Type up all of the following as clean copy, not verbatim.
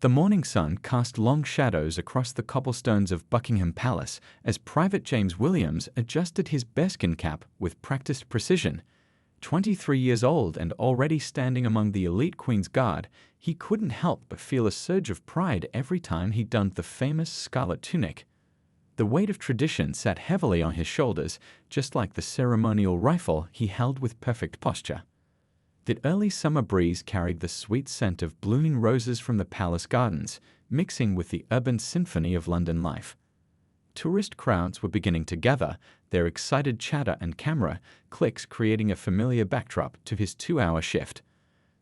The morning sun cast long shadows across the cobblestones of Buckingham Palace as Private James Williams adjusted his bearskin cap with practiced precision. 23 years old and already standing among the elite Queen's Guard, he couldn't help but feel a surge of pride every time he donned the famous scarlet tunic. The weight of tradition sat heavily on his shoulders, just like the ceremonial rifle he held with perfect posture. The early summer breeze carried the sweet scent of blooming roses from the palace gardens, mixing with the urban symphony of London life. Tourist crowds were beginning to gather, their excited chatter and camera clicks creating a familiar backdrop to his 2-hour shift.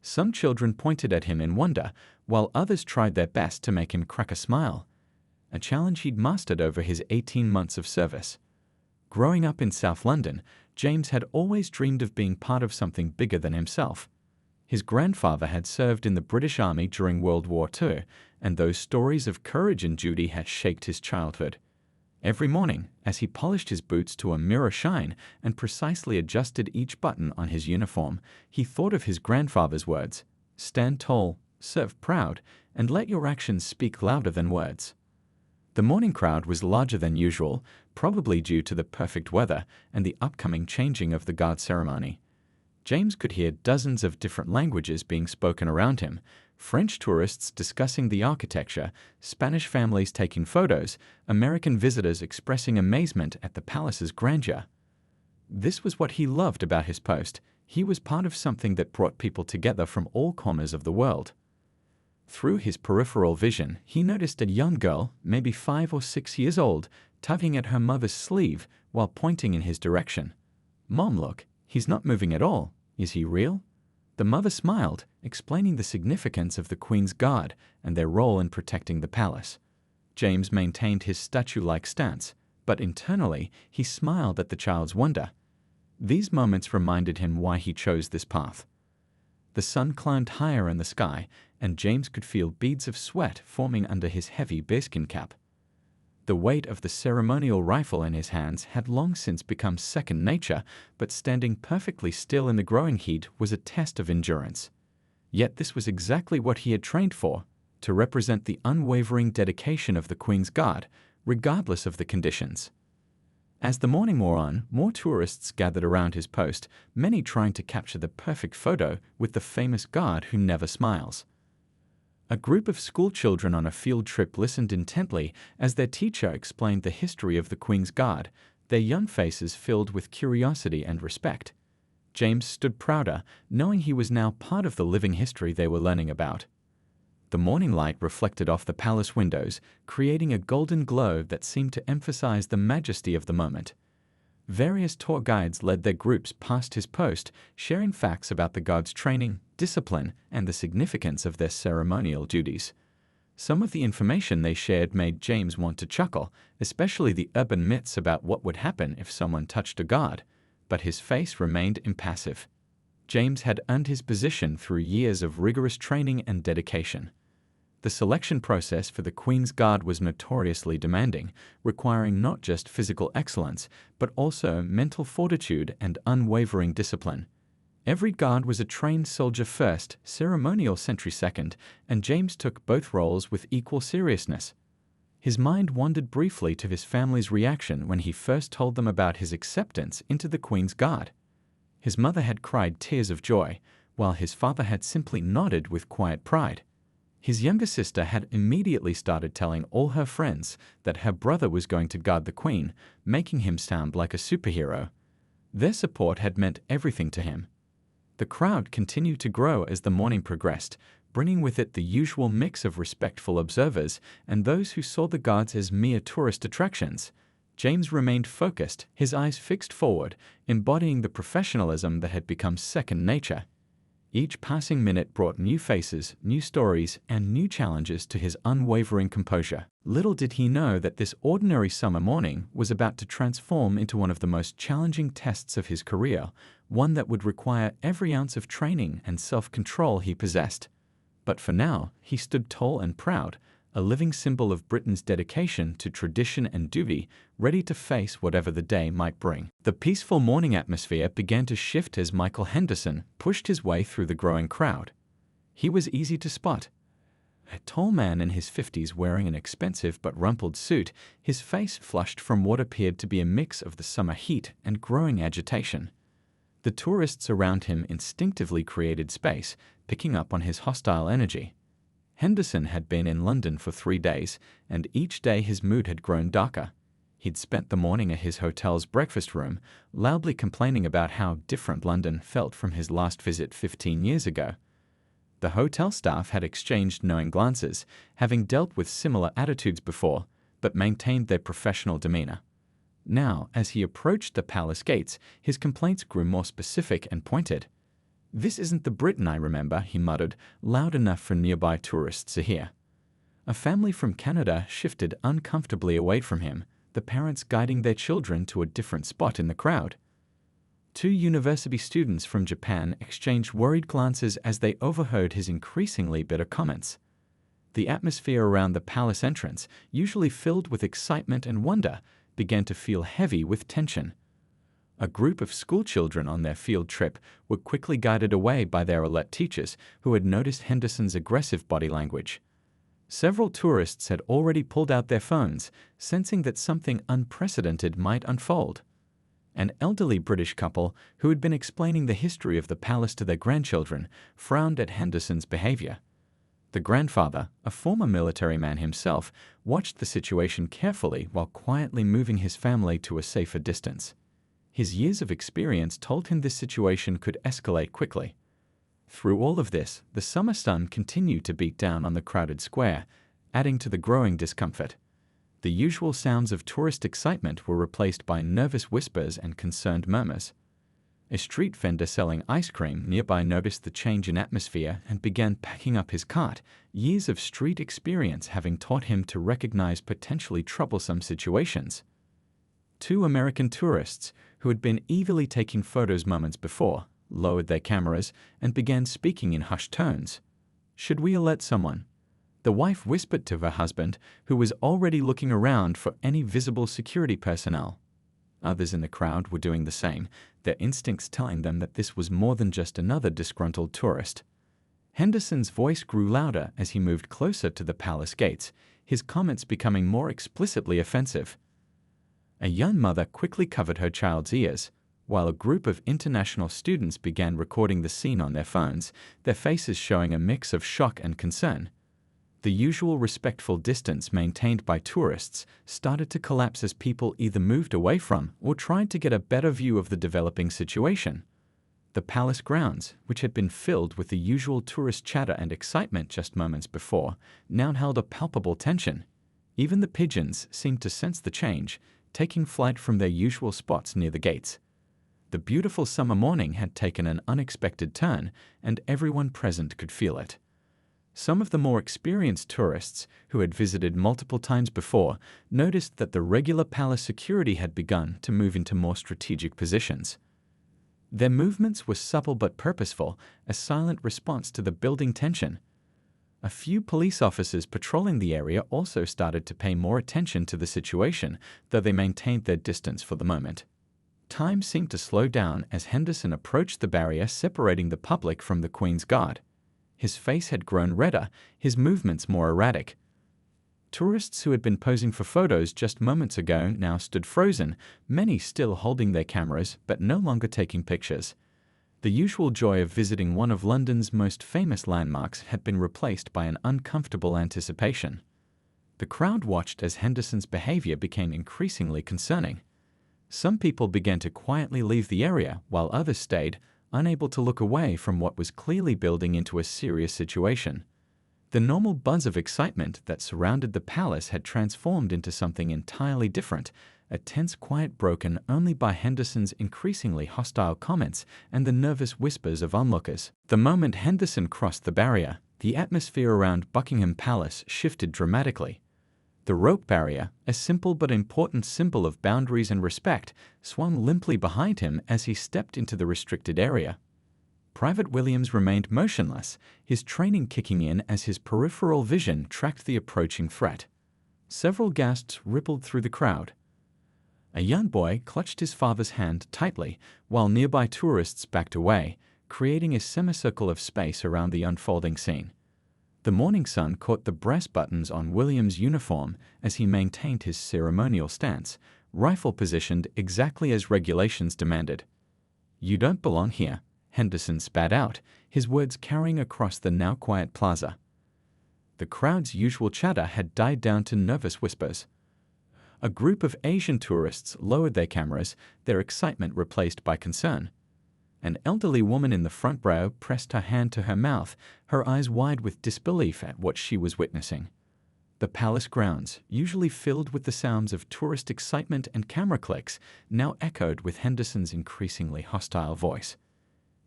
Some children pointed at him in wonder, while others tried their best to make him crack a smile, a challenge he'd mastered over his 18 months of service. Growing up in South London, James had always dreamed of being part of something bigger than himself. His grandfather had served in the British Army during World War II, and those stories of courage and duty had shaped his childhood. Every morning, as he polished his boots to a mirror shine and precisely adjusted each button on his uniform, he thought of his grandfather's words: "Stand tall, serve proud, and let your actions speak louder than words." The morning crowd was larger than usual, probably due to the perfect weather and the upcoming changing of the guard ceremony. James could hear dozens of different languages being spoken around him: French tourists discussing the architecture, Spanish families taking photos, American visitors expressing amazement at the palace's grandeur. This was what he loved about his post. He was part of something that brought people together from all corners of the world. Through his peripheral vision, he noticed a young girl, maybe 5 or 6 years old, tugging at her mother's sleeve while pointing in his direction. "Mom, look, he's not moving at all. Is he real?" The mother smiled, explaining the significance of the Queen's Guard and their role in protecting the palace. James maintained his statue-like stance, but internally he smiled at the child's wonder. These moments reminded him why he chose this path. The sun climbed higher in the sky, and James could feel beads of sweat forming under his heavy bearskin cap. The weight of the ceremonial rifle in his hands had long since become second nature, but standing perfectly still in the growing heat was a test of endurance. Yet this was exactly what he had trained for, to represent the unwavering dedication of the Queen's Guard, regardless of the conditions. As the morning wore on, more tourists gathered around his post, many trying to capture the perfect photo with the famous guard who never smiles. A group of schoolchildren on a field trip listened intently as their teacher explained the history of the Queen's Guard, their young faces filled with curiosity and respect. James stood prouder, knowing he was now part of the living history they were learning about. The morning light reflected off the palace windows, creating a golden glow that seemed to emphasize the majesty of the moment. Various tour guides led their groups past his post, sharing facts about the guard's training, discipline, and the significance of their ceremonial duties. Some of the information they shared made James want to chuckle, especially the urban myths about what would happen if someone touched a guard, but his face remained impassive. James had earned his position through years of rigorous training and dedication. The selection process for the Queen's Guard was notoriously demanding, requiring not just physical excellence, but also mental fortitude and unwavering discipline. Every guard was a trained soldier first, ceremonial sentry second, and James took both roles with equal seriousness. His mind wandered briefly to his family's reaction when he first told them about his acceptance into the Queen's Guard. His mother had cried tears of joy, while his father had simply nodded with quiet pride. His younger sister had immediately started telling all her friends that her brother was going to guard the Queen, making him sound like a superhero. Their support had meant everything to him. The crowd continued to grow as the morning progressed, bringing with it the usual mix of respectful observers and those who saw the guards as mere tourist attractions. James remained focused, his eyes fixed forward, embodying the professionalism that had become second nature. Each passing minute brought new faces, new stories, and new challenges to his unwavering composure. Little did he know that this ordinary summer morning was about to transform into one of the most challenging tests of his career, one that would require every ounce of training and self-control he possessed. But for now, he stood tall and proud, a living symbol of Britain's dedication to tradition and duty, ready to face whatever the day might bring. The peaceful morning atmosphere began to shift as Michael Henderson pushed his way through the growing crowd. He was easy to spot. A tall man in his 50s wearing an expensive but rumpled suit, his face flushed from what appeared to be a mix of the summer heat and growing agitation. The tourists around him instinctively created space, picking up on his hostile energy. Henderson had been in London for 3 days, and each day his mood had grown darker. He'd spent the morning at his hotel's breakfast room, loudly complaining about how different London felt from his last visit 15 years ago. The hotel staff had exchanged knowing glances, having dealt with similar attitudes before, but maintained their professional demeanor. Now, as he approached the palace gates, his complaints grew more specific and pointed. "This isn't the Britain I remember," he muttered, loud enough for nearby tourists to hear. A family from Canada shifted uncomfortably away from him, the parents guiding their children to a different spot in the crowd. 2 university students from Japan exchanged worried glances as they overheard his increasingly bitter comments. The atmosphere around the palace entrance, usually filled with excitement and wonder, began to feel heavy with tension. A group of schoolchildren on their field trip were quickly guided away by their alert teachers who had noticed Henderson's aggressive body language. Several tourists had already pulled out their phones, sensing that something unprecedented might unfold. An elderly British couple, who had been explaining the history of the palace to their grandchildren, frowned at Henderson's behavior. The grandfather, a former military man himself, watched the situation carefully while quietly moving his family to a safer distance. His years of experience told him this situation could escalate quickly. Through all of this, the summer sun continued to beat down on the crowded square, adding to the growing discomfort. The usual sounds of tourist excitement were replaced by nervous whispers and concerned murmurs. A street vendor selling ice cream nearby noticed the change in atmosphere and began packing up his cart, years of street experience having taught him to recognize potentially troublesome situations. 2 American tourists, who had been eagerly taking photos moments before, lowered their cameras and began speaking in hushed tones. "Should we alert someone?" The wife whispered to her husband, who was already looking around for any visible security personnel. Others in the crowd were doing the same, their instincts telling them that this was more than just another disgruntled tourist. Henderson's voice grew louder as he moved closer to the palace gates, his comments becoming more explicitly offensive. A young mother quickly covered her child's ears, while a group of international students began recording the scene on their phones, their faces showing a mix of shock and concern. The usual respectful distance maintained by tourists started to collapse as people either moved away from or tried to get a better view of the developing situation. The palace grounds, which had been filled with the usual tourist chatter and excitement just moments before, now held a palpable tension. Even the pigeons seemed to sense the change, taking flight from their usual spots near the gates. The beautiful summer morning had taken an unexpected turn, and everyone present could feel it. Some of the more experienced tourists, who had visited multiple times before, noticed that the regular palace security had begun to move into more strategic positions. Their movements were supple but purposeful, a silent response to the building tension. A few police officers patrolling the area also started to pay more attention to the situation, though they maintained their distance for the moment. Time seemed to slow down as Henderson approached the barrier separating the public from the Queen's Guard. His face had grown redder, his movements more erratic. Tourists who had been posing for photos just moments ago now stood frozen, many still holding their cameras but no longer taking pictures. The usual joy of visiting one of London's most famous landmarks had been replaced by an uncomfortable anticipation. The crowd watched as Henderson's behavior became increasingly concerning. Some people began to quietly leave the area while others stayed, unable to look away from what was clearly building into a serious situation. The normal buzz of excitement that surrounded the palace had transformed into something entirely different, a tense quiet broken only by Henderson's increasingly hostile comments and the nervous whispers of onlookers. The moment Henderson crossed the barrier, the atmosphere around Buckingham Palace shifted dramatically. The rope barrier, a simple but important symbol of boundaries and respect, swung limply behind him as he stepped into the restricted area. Private Williams remained motionless, his training kicking in as his peripheral vision tracked the approaching threat. Several gasps rippled through the crowd. A young boy clutched his father's hand tightly, while nearby tourists backed away, creating a semicircle of space around the unfolding scene. The morning sun caught the brass buttons on Williams' uniform as he maintained his ceremonial stance, rifle positioned exactly as regulations demanded. "You don't belong here," Henderson spat out, his words carrying across the now quiet plaza. The crowd's usual chatter had died down to nervous whispers. A group of Asian tourists lowered their cameras, their excitement replaced by concern. An elderly woman in the front row pressed her hand to her mouth, her eyes wide with disbelief at what she was witnessing. The palace grounds, usually filled with the sounds of tourist excitement and camera clicks, now echoed with Henderson's increasingly hostile voice.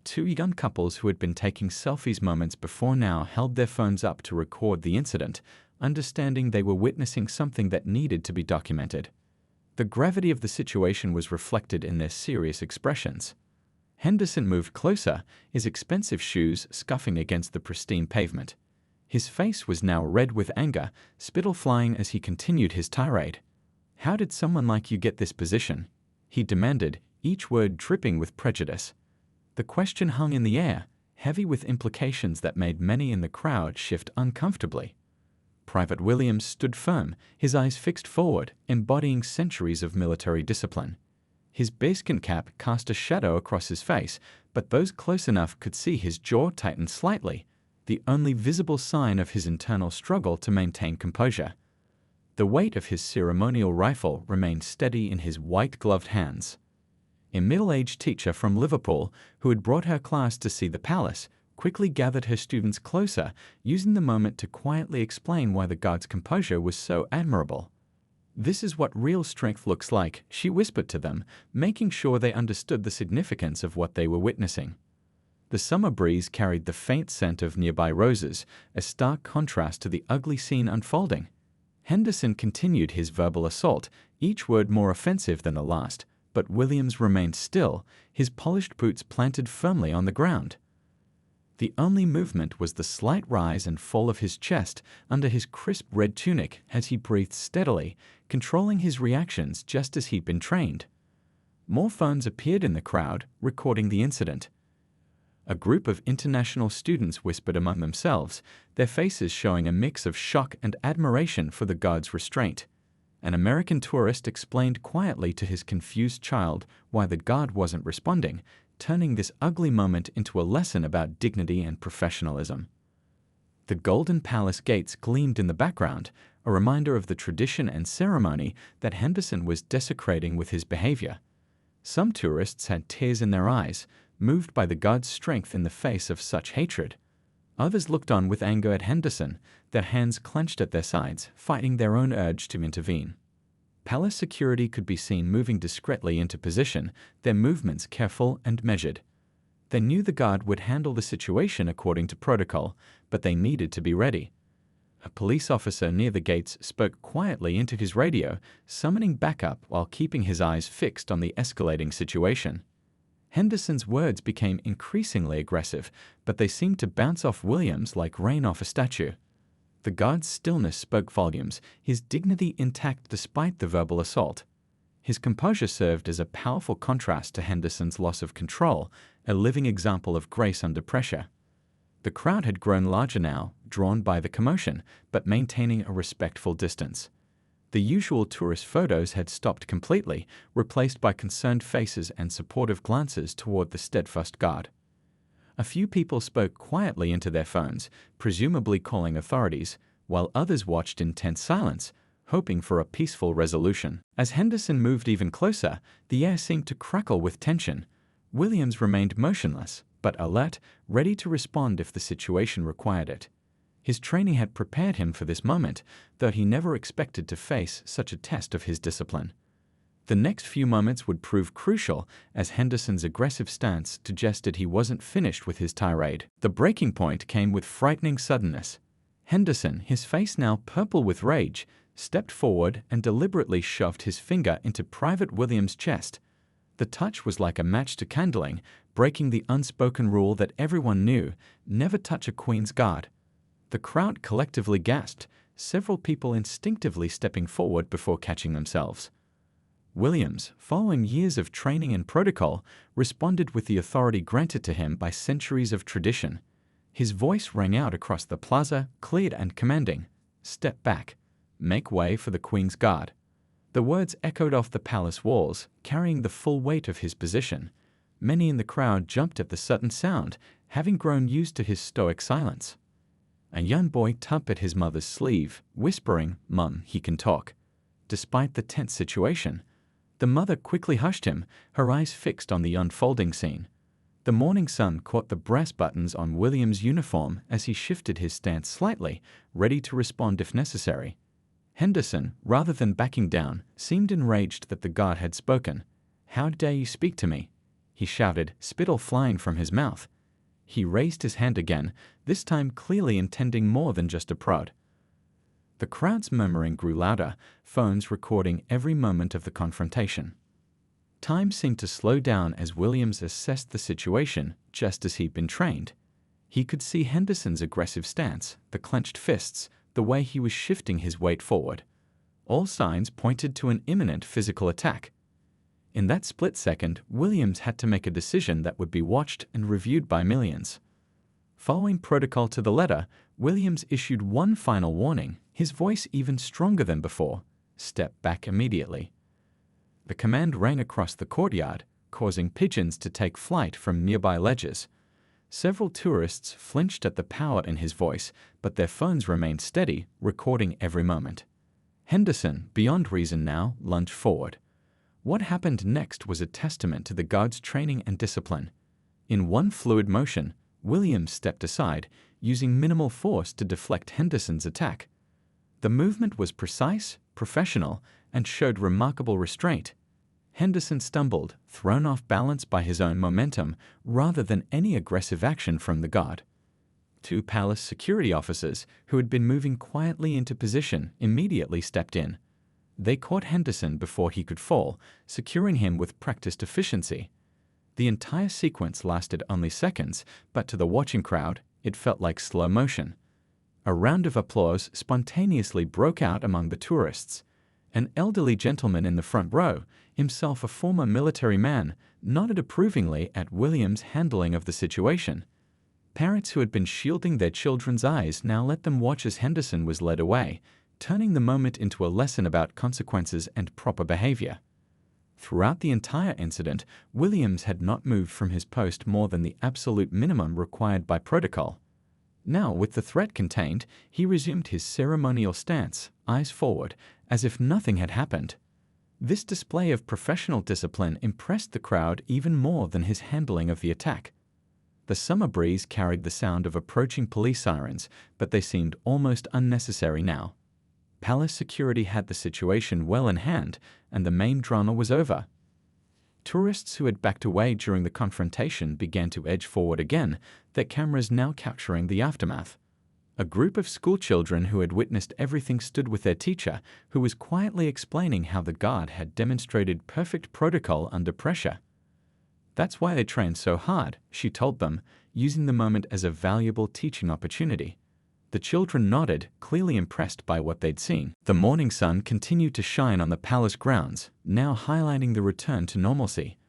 Two young couples who had been taking selfies moments before now held their phones up to record the incident, understanding they were witnessing something that needed to be documented. The gravity of the situation was reflected in their serious expressions. Henderson moved closer, his expensive shoes scuffing against the pristine pavement. His face was now red with anger, spittle flying as he continued his tirade. "How did someone like you get this position?" he demanded, each word dripping with prejudice. The question hung in the air, heavy with implications that made many in the crowd shift uncomfortably. Private Williams stood firm, his eyes fixed forward, embodying centuries of military discipline. His bearskin cap cast a shadow across his face, but those close enough could see his jaw tighten slightly, the only visible sign of his internal struggle to maintain composure. The weight of his ceremonial rifle remained steady in his white-gloved hands. A middle-aged teacher from Liverpool, who had brought her class to see the palace, quickly gathered her students closer, using the moment to quietly explain why the guard's composure was so admirable. "This is what real strength looks like," she whispered to them, making sure they understood the significance of what they were witnessing. The summer breeze carried the faint scent of nearby roses, a stark contrast to the ugly scene unfolding. Henderson continued his verbal assault, each word more offensive than the last, but Williams remained still, his polished boots planted firmly on the ground. The only movement was the slight rise and fall of his chest under his crisp red tunic as he breathed steadily, controlling his reactions just as he'd been trained. More phones appeared in the crowd, recording the incident. A group of international students whispered among themselves, their faces showing a mix of shock and admiration for the guard's restraint. An American tourist explained quietly to his confused child why the guard wasn't responding, turning this ugly moment into a lesson about dignity and professionalism. The golden palace gates gleamed in the background, a reminder of the tradition and ceremony that Henderson was desecrating with his behavior. Some tourists had tears in their eyes, moved by the guard's strength in the face of such hatred. Others looked on with anger at Henderson, their hands clenched at their sides, fighting their own urge to intervene. Palace security could be seen moving discreetly into position, their movements careful and measured. They knew the guard would handle the situation according to protocol, but they needed to be ready. A police officer near the gates spoke quietly into his radio, summoning backup while keeping his eyes fixed on the escalating situation. Henderson's words became increasingly aggressive, but they seemed to bounce off Williams like rain off a statue. The guard's stillness spoke volumes, his dignity intact despite the verbal assault. His composure served as a powerful contrast to Henderson's loss of control, a living example of grace under pressure. The crowd had grown larger now, drawn by the commotion, but maintaining a respectful distance. The usual tourist photos had stopped completely, replaced by concerned faces and supportive glances toward the steadfast guard. A few people spoke quietly into their phones, presumably calling authorities, while others watched in tense silence, hoping for a peaceful resolution. As Henderson moved even closer, the air seemed to crackle with tension. Williams remained motionless, but alert, ready to respond if the situation required it. His training had prepared him for this moment, though he never expected to face such a test of his discipline. The next few moments would prove crucial as Henderson's aggressive stance suggested he wasn't finished with his tirade. The breaking point came with frightening suddenness. Henderson, his face now purple with rage, stepped forward and deliberately shoved his finger into Private Williams' chest. The touch was like a match to kindling, breaking the unspoken rule that everyone knew: never touch a Queen's Guard. The crowd collectively gasped, several people instinctively stepping forward before catching themselves. Williams, following years of training and protocol, responded with the authority granted to him by centuries of tradition. His voice rang out across the plaza, clear and commanding. "Step back. Make way for the Queen's Guard." The words echoed off the palace walls, carrying the full weight of his position. Many in the crowd jumped at the sudden sound, having grown used to his stoic silence. A young boy tugged at his mother's sleeve, whispering, "Mum, he can talk." Despite the tense situation, the mother quickly hushed him, her eyes fixed on the unfolding scene. The morning sun caught the brass buttons on William's uniform as he shifted his stance slightly, ready to respond if necessary. Henderson, rather than backing down, seemed enraged that the guard had spoken. "How dare you speak to me?" he shouted, spittle flying from his mouth. He raised his hand again, this time clearly intending more than just a prod. The crowd's murmuring grew louder, phones recording every moment of the confrontation. Time seemed to slow down as Williams assessed the situation, just as he'd been trained. He could see Henderson's aggressive stance, the clenched fists, the way he was shifting his weight forward. All signs pointed to an imminent physical attack. In that split second, Williams had to make a decision that would be watched and reviewed by millions. Following protocol to the letter, Williams issued one final warning, his voice even stronger than before: "Step back immediately." The command rang across the courtyard, causing pigeons to take flight from nearby ledges. Several tourists flinched at the power in his voice, but their phones remained steady, recording every moment. Henderson, beyond reason now, lunged forward. What happened next was a testament to the guard's training and discipline. In one fluid motion, Williams stepped aside, using minimal force to deflect Henderson's attack. The movement was precise, professional, and showed remarkable restraint. Henderson stumbled, thrown off balance by his own momentum, rather than any aggressive action from the guard. Two palace security officers, who had been moving quietly into position, immediately stepped in. They caught Henderson before he could fall, securing him with practiced efficiency. The entire sequence lasted only seconds, but to the watching crowd, it felt like slow motion. A round of applause spontaneously broke out among the tourists. An elderly gentleman in the front row, himself a former military man, nodded approvingly at Williams' handling of the situation. Parents who had been shielding their children's eyes now let them watch as Henderson was led away, turning the moment into a lesson about consequences and proper behavior. Throughout the entire incident, Williams had not moved from his post more than the absolute minimum required by protocol. Now, with the threat contained, he resumed his ceremonial stance, eyes forward, as if nothing had happened. This display of professional discipline impressed the crowd even more than his handling of the attack. The summer breeze carried the sound of approaching police sirens, but they seemed almost unnecessary now. Palace security had the situation well in hand, and the main drama was over. Tourists who had backed away during the confrontation began to edge forward again, their cameras now capturing the aftermath. A group of schoolchildren who had witnessed everything stood with their teacher, who was quietly explaining how the guard had demonstrated perfect protocol under pressure. "That's why they trained so hard," she told them, using the moment as a valuable teaching opportunity. The children nodded, clearly impressed by what they'd seen. The morning sun continued to shine on the palace grounds, now highlighting the return to normalcy.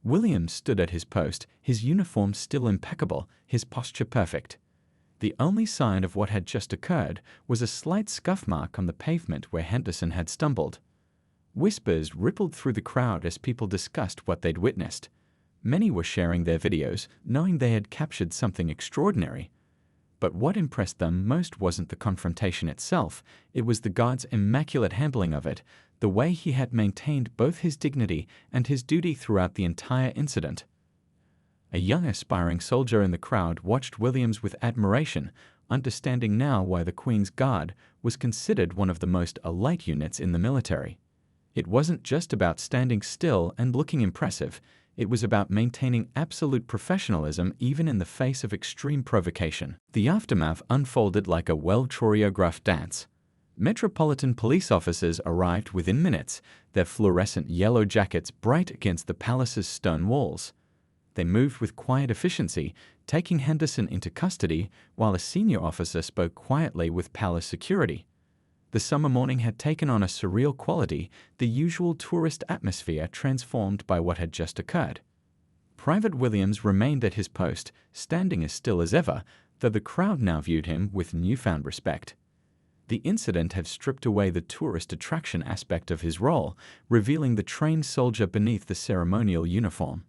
Williams stood at his post, his uniform still impeccable, his posture perfect. The only sign of what had just occurred was a slight scuff mark on the pavement where Henderson had stumbled. Whispers rippled through the crowd as people discussed what they'd witnessed. Many were sharing their videos, knowing they had captured something extraordinary. But what impressed them most wasn't the confrontation itself, it was the guard's immaculate handling of it, the way he had maintained both his dignity and his duty throughout the entire incident. A young aspiring soldier in the crowd watched Williams with admiration, understanding now why the Queen's Guard was considered one of the most elite units in the military. It wasn't just about standing still and looking impressive, it was about maintaining absolute professionalism even in the face of extreme provocation. The aftermath unfolded like a well-choreographed dance. Metropolitan police officers arrived within minutes, their fluorescent yellow jackets bright against the palace's stone walls. They moved with quiet efficiency, taking Henderson into custody while a senior officer spoke quietly with palace security. The summer morning had taken on a surreal quality, the usual tourist atmosphere transformed by what had just occurred. Private Williams remained at his post, standing as still as ever, though the crowd now viewed him with newfound respect. The incident had stripped away the tourist attraction aspect of his role, revealing the trained soldier beneath the ceremonial uniform.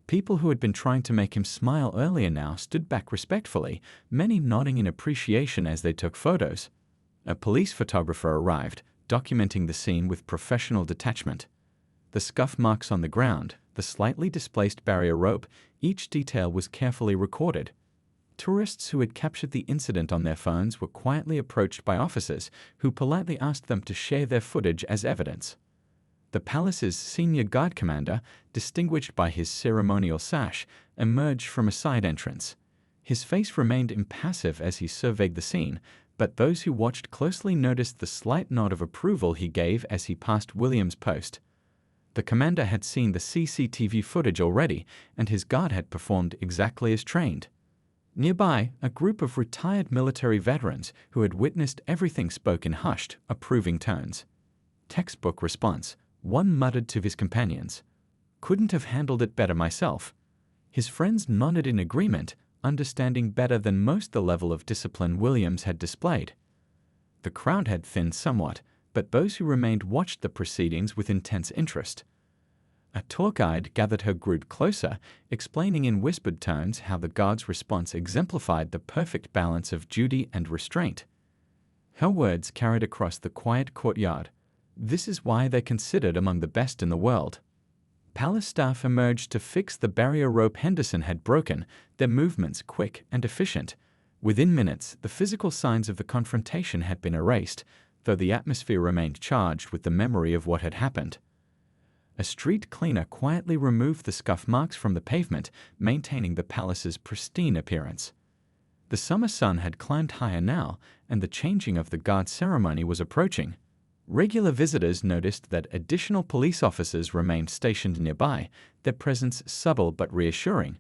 People who had been trying to make him smile earlier now stood back respectfully, many nodding in appreciation as they took photos. A police photographer arrived, documenting the scene with professional detachment. The scuff marks on the ground, the slightly displaced barrier rope, each detail was carefully recorded. Tourists who had captured the incident on their phones were quietly approached by officers who politely asked them to share their footage as evidence. The palace's senior guard commander, distinguished by his ceremonial sash, emerged from a side entrance. His face remained impassive as he surveyed the scene, but those who watched closely noticed the slight nod of approval he gave as he passed William's post. The commander had seen the CCTV footage already, and his guard had performed exactly as trained. Nearby, a group of retired military veterans who had witnessed everything spoke in hushed, approving tones. Textbook response, one muttered to his companions. Couldn't have handled it better myself. His friends nodded in agreement, understanding better than most the level of discipline Williams had displayed. The crowd had thinned somewhat, but those who remained watched the proceedings with intense interest. A tour guide gathered her group closer, explaining in whispered tones how the guard's response exemplified the perfect balance of duty and restraint. Her words carried across the quiet courtyard. This is why they're considered among the best in the world. Palace staff emerged to fix the barrier rope Henderson had broken, their movements quick and efficient. Within minutes, the physical signs of the confrontation had been erased, though the atmosphere remained charged with the memory of what had happened. A street cleaner quietly removed the scuff marks from the pavement, maintaining the palace's pristine appearance. The summer sun had climbed higher now, and the changing of the guard ceremony was approaching. Regular visitors noticed that additional police officers remained stationed nearby, their presence subtle but reassuring.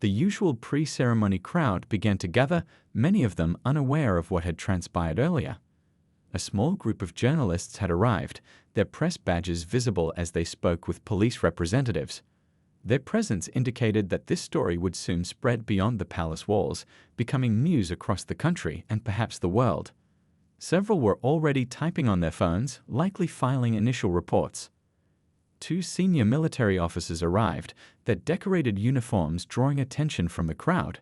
The usual pre-ceremony crowd began to gather, many of them unaware of what had transpired earlier. A small group of journalists had arrived, their press badges visible as they spoke with police representatives. Their presence indicated that this story would soon spread beyond the palace walls, becoming news across the country and perhaps the world. Several were already typing on their phones, likely filing initial reports. 2 senior military officers arrived, their decorated uniforms drawing attention from the crowd.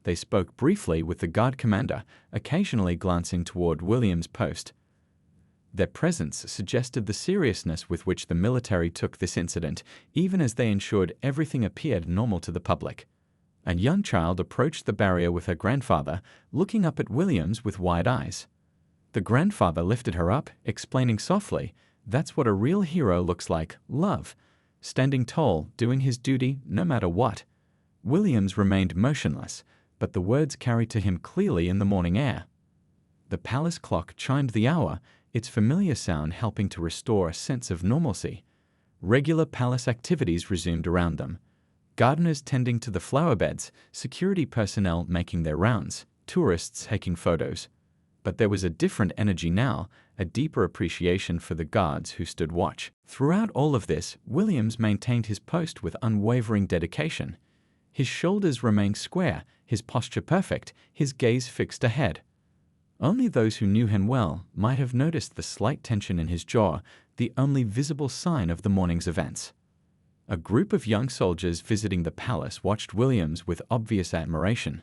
They spoke briefly with the guard commander, occasionally glancing toward William's post. Their presence suggested the seriousness with which the military took this incident, even as they ensured everything appeared normal to the public. A young child approached the barrier with her grandfather, looking up at Williams with wide eyes. The grandfather lifted her up, explaining softly, "That's what a real hero looks like, love. Standing tall, doing his duty, no matter what." Williams remained motionless, but the words carried to him clearly in the morning air. The palace clock chimed the hour, its familiar sound helping to restore a sense of normalcy. Regular palace activities resumed around them. Gardeners tending to the flower beds, security personnel making their rounds, tourists taking photos. But there was a different energy now, a deeper appreciation for the guards who stood watch. Throughout all of this, Williams maintained his post with unwavering dedication. His shoulders remained square, his posture perfect, his gaze fixed ahead. Only those who knew him well might have noticed the slight tension in his jaw, the only visible sign of the morning's events. A group of young soldiers visiting the palace watched Williams with obvious admiration.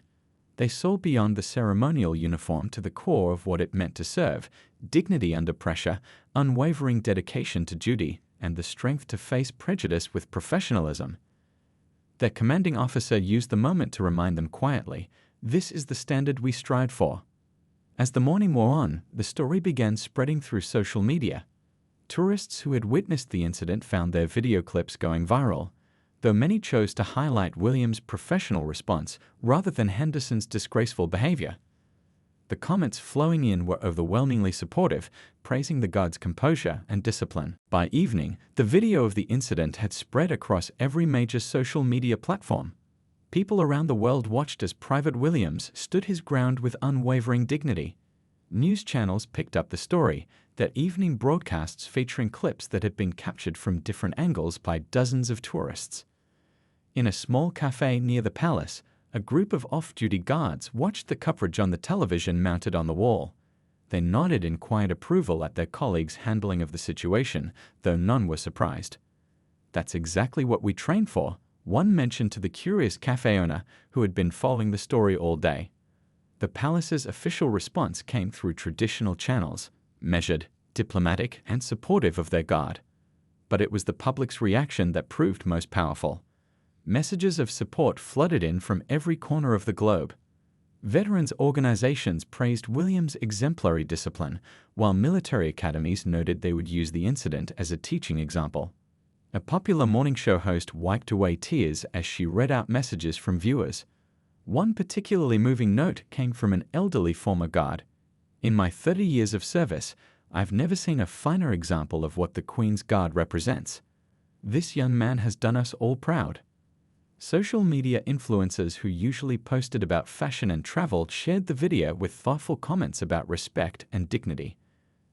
They saw beyond the ceremonial uniform to the core of what it meant to serve, dignity under pressure, unwavering dedication to duty, and the strength to face prejudice with professionalism. Their commanding officer used the moment to remind them quietly, "This is the standard we strive for." As the morning wore on, the story began spreading through social media. Tourists who had witnessed the incident found their video clips going viral, though many chose to highlight Williams' professional response rather than Henderson's disgraceful behavior. The comments flowing in were overwhelmingly supportive, praising the guard's composure and discipline. By evening, the video of the incident had spread across every major social media platform. People around the world watched as Private Williams stood his ground with unwavering dignity. News channels picked up the story, their evening broadcasts featuring clips that had been captured from different angles by dozens of tourists. In a small cafe near the palace, A group of off-duty guards watched the coverage on the television mounted on the wall. They nodded in quiet approval at their colleagues' handling of the situation, though none were surprised. "That's exactly what we trained for," one mentioned to the curious cafe owner who had been following the story all day. The palace's official response came through traditional channels, measured, diplomatic, and supportive of their guard. But it was the public's reaction that proved most powerful. Messages of support flooded in from every corner of the globe. Veterans organizations praised Williams' exemplary discipline, while military academies noted they would use the incident as a teaching example. A popular morning show host wiped away tears as she read out messages from viewers. One particularly moving note came from an elderly former guard. "In my 30 years of service, I've never seen a finer example of what the Queen's Guard represents. This young man has done us all proud." Social media influencers who usually posted about fashion and travel shared the video with thoughtful comments about respect and dignity.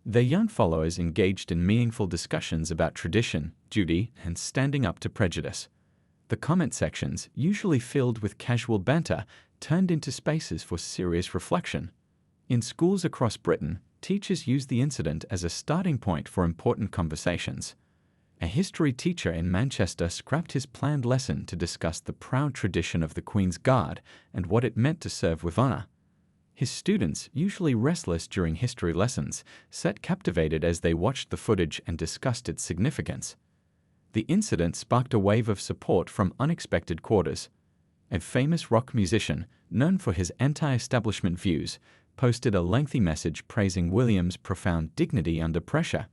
Their young followers engaged in meaningful discussions about tradition, duty, and standing up to prejudice. The comment sections, usually filled with casual banter, turned into spaces for serious reflection. In schools across Britain, teachers used the incident as a starting point for important conversations. A history teacher in Manchester scrapped his planned lesson to discuss the proud tradition of the Queen's Guard and what it meant to serve with honor. His students, usually restless during history lessons, sat captivated as they watched the footage and discussed its significance. The incident sparked a wave of support from unexpected quarters. A famous rock musician, known for his anti-establishment views, posted a lengthy message praising Williams' profound dignity under pressure.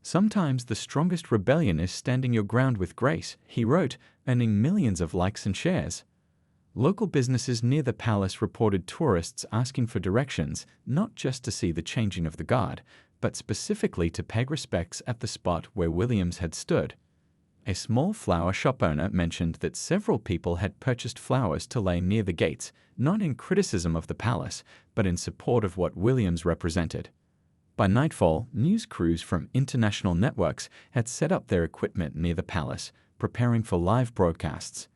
"Sometimes the strongest rebellion is standing your ground with grace," he wrote, earning millions of likes and shares. Local businesses near the palace reported tourists asking for directions, not just to see the changing of the guard, but specifically to pay respects at the spot where Williams had stood. A small flower shop owner mentioned that several people had purchased flowers to lay near the gates, not in criticism of the palace, but in support of what Williams represented. By nightfall, news crews from international networks had set up their equipment near the palace, preparing for live broadcasts.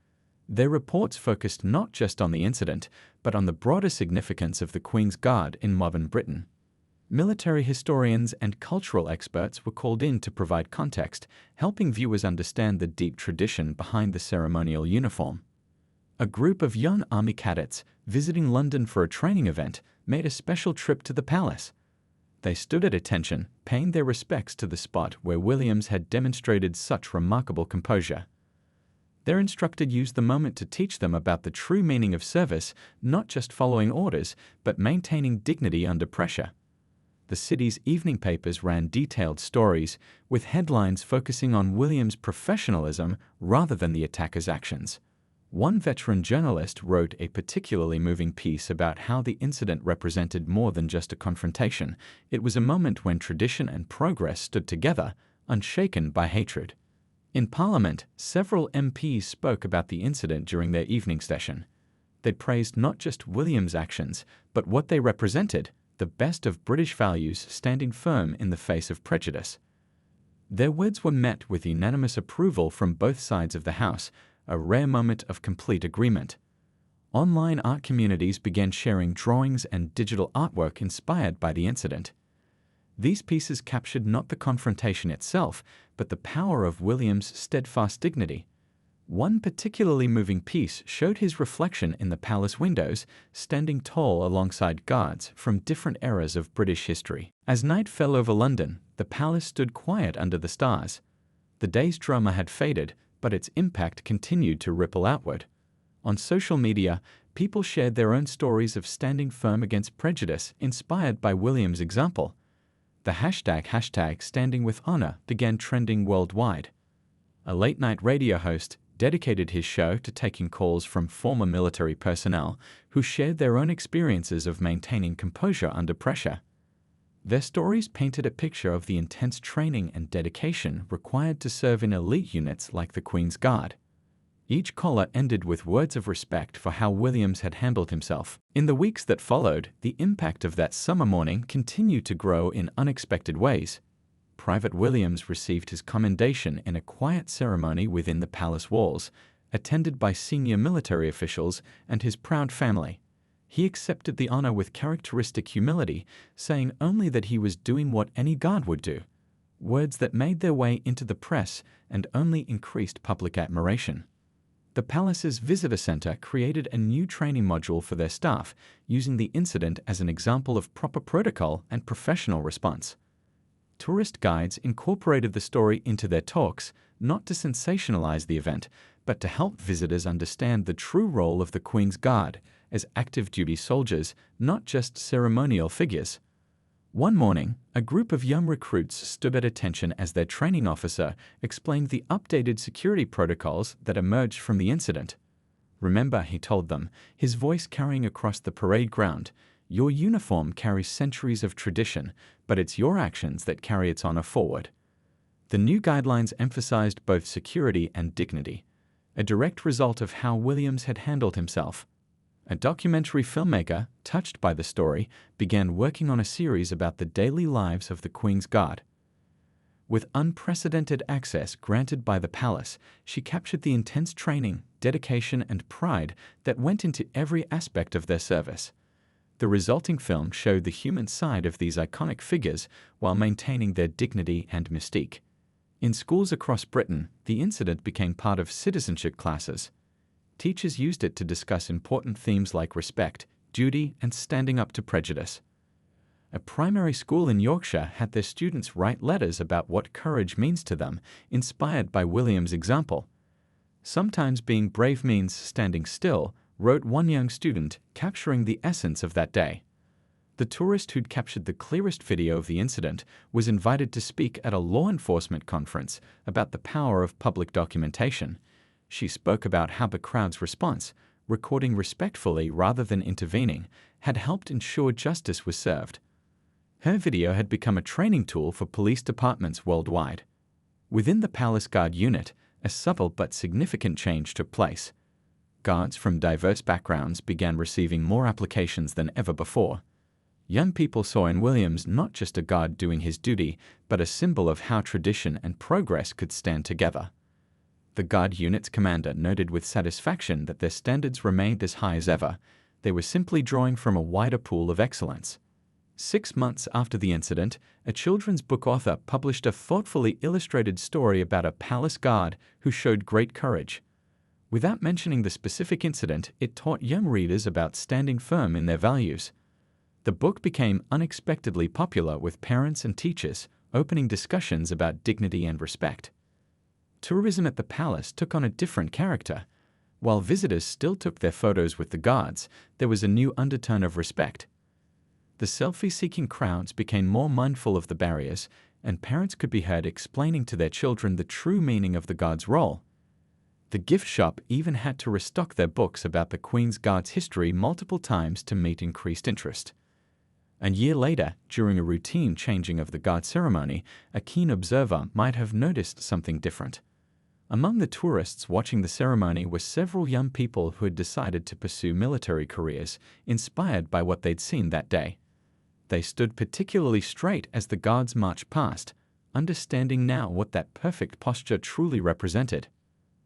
Their reports focused not just on the incident, but on the broader significance of the Queen's Guard in modern Britain. Military historians and cultural experts were called in to provide context, helping viewers understand the deep tradition behind the ceremonial uniform. A group of young army cadets visiting London for a training event made a special trip to the palace. They stood at attention, paying their respects to the spot where Williams had demonstrated such remarkable composure. Their instructor used the moment to teach them about the true meaning of service, not just following orders, but maintaining dignity under pressure. The city's evening papers ran detailed stories, with headlines focusing on Williams' professionalism rather than the attacker's actions. One veteran journalist wrote a particularly moving piece about how the incident represented more than just a confrontation. It was a moment when tradition and progress stood together, unshaken by hatred. In Parliament, several MPs spoke about the incident during their evening session. They praised not just Williams' actions, but what they represented, the best of British values standing firm in the face of prejudice. Their words were met with unanimous approval from both sides of the House, a rare moment of complete agreement. Online art communities began sharing drawings and digital artwork inspired by the incident. These pieces captured not the confrontation itself, but the power of Williams' steadfast dignity. One particularly moving piece showed his reflection in the palace windows, standing tall alongside guards from different eras of British history. As night fell over London, the palace stood quiet under the stars. The day's drama had faded, but its impact continued to ripple outward. On social media, people shared their own stories of standing firm against prejudice, inspired by Williams' example. The hashtag Standing with Honor began trending worldwide. A late-night radio host dedicated his show to taking calls from former military personnel who shared their own experiences of maintaining composure under pressure. Their stories painted a picture of the intense training and dedication required to serve in elite units like the Queen's Guard. Each caller ended with words of respect for how Williams had handled himself. In the weeks that followed, the impact of that summer morning continued to grow in unexpected ways. Private Williams received his commendation in a quiet ceremony within the palace walls, attended by senior military officials and his proud family. He accepted the honor with characteristic humility, saying only that he was doing what any guard would do, words that made their way into the press and only increased public admiration. The palace's visitor center created a new training module for their staff, using the incident as an example of proper protocol and professional response. Tourist guides incorporated the story into their talks, not to sensationalize the event, but to help visitors understand the true role of the Queen's Guard as active duty soldiers, not just ceremonial figures. One morning, a group of young recruits stood at attention as their training officer explained the updated security protocols that emerged from the incident. Remember, he told them, his voice carrying across the parade ground, your uniform carries centuries of tradition, but it's your actions that carry its honor forward. The new guidelines emphasized both security and dignity, a direct result of how Williams had handled himself. A documentary filmmaker, touched by the story, began working on a series about the daily lives of the Queen's Guard. With unprecedented access granted by the palace, she captured the intense training, dedication, and pride that went into every aspect of their service. The resulting film showed the human side of these iconic figures while maintaining their dignity and mystique. In schools across Britain, the incident became part of citizenship classes. Teachers used it to discuss important themes like respect, duty, and standing up to prejudice. A primary school in Yorkshire had their students write letters about what courage means to them, inspired by William's example. Sometimes being brave means standing still, wrote one young student, capturing the essence of that day. The tourist who'd captured the clearest video of the incident was invited to speak at a law enforcement conference about the power of public documentation. She spoke about how the crowd's response, recording respectfully rather than intervening, had helped ensure justice was served. Her video had become a training tool for police departments worldwide. Within the Palace Guard unit, a subtle but significant change took place. Guards from diverse backgrounds began receiving more applications than ever before. Young people saw in Williams not just a guard doing his duty, but a symbol of how tradition and progress could stand together. The Guard unit's commander noted with satisfaction that their standards remained as high as ever. They were simply drawing from a wider pool of excellence. 6 months after the incident, a children's book author published a thoughtfully illustrated story about a palace guard who showed great courage. Without mentioning the specific incident, it taught young readers about standing firm in their values. The book became unexpectedly popular with parents and teachers, opening discussions about dignity and respect. Tourism at the palace took on a different character. While visitors still took their photos with the guards, there was a new undertone of respect. The selfie-seeking crowds became more mindful of the barriers, and parents could be heard explaining to their children the true meaning of the guard's role. The gift shop even had to restock their books about the Queen's Guard's history multiple times to meet increased interest. A year later, during a routine changing of the guard ceremony, a keen observer might have noticed something different. Among the tourists watching the ceremony were several young people who had decided to pursue military careers, inspired by what they'd seen that day. They stood particularly straight as the guards marched past, understanding now what that perfect posture truly represented.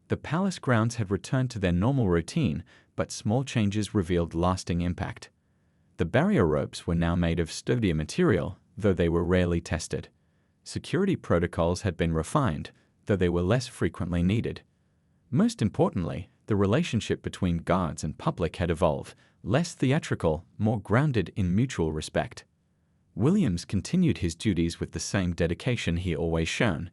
The palace grounds had returned to their normal routine, but small changes revealed lasting impact. The barrier ropes were now made of sturdier material, though they were rarely tested. Security protocols had been refined, though they were less frequently needed. Most importantly, the relationship between guards and public had evolved, less theatrical, more grounded in mutual respect. Williams continued his duties with the same dedication he always shown.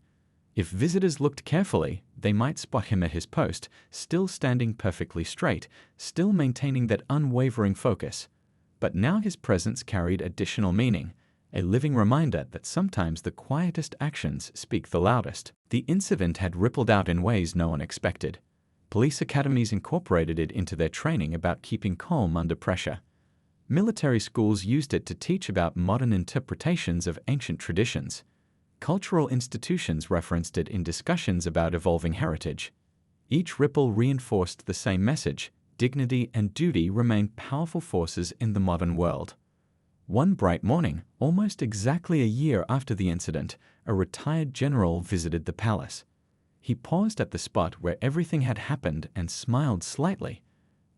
If visitors looked carefully, they might spot him at his post, still standing perfectly straight, still maintaining that unwavering focus. But now his presence carried additional meaning, a living reminder that sometimes the quietest actions speak the loudest. The incident had rippled out in ways no one expected. Police academies incorporated it into their training about keeping calm under pressure. Military schools used it to teach about modern interpretations of ancient traditions. Cultural institutions referenced it in discussions about evolving heritage. Each ripple reinforced the same message: dignity and duty remain powerful forces in the modern world. One bright morning, almost exactly a year after the incident, a retired general visited the palace. He paused at the spot where everything had happened and smiled slightly.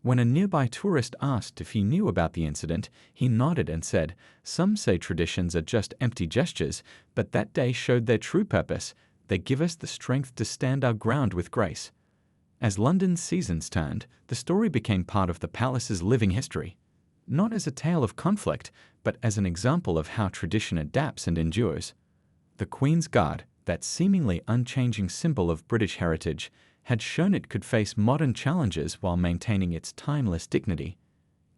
When a nearby tourist asked if he knew about the incident, he nodded and said, "Some say traditions are just empty gestures, but that day showed their true purpose. They give us the strength to stand our ground with grace." As London's seasons turned, the story became part of the palace's living history. Not as a tale of conflict, but as an example of how tradition adapts and endures. The Queen's Guard, that seemingly unchanging symbol of British heritage, had shown it could face modern challenges while maintaining its timeless dignity.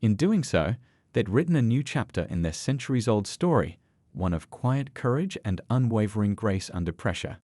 In doing so, they'd written a new chapter in their centuries-old story, one of quiet courage and unwavering grace under pressure.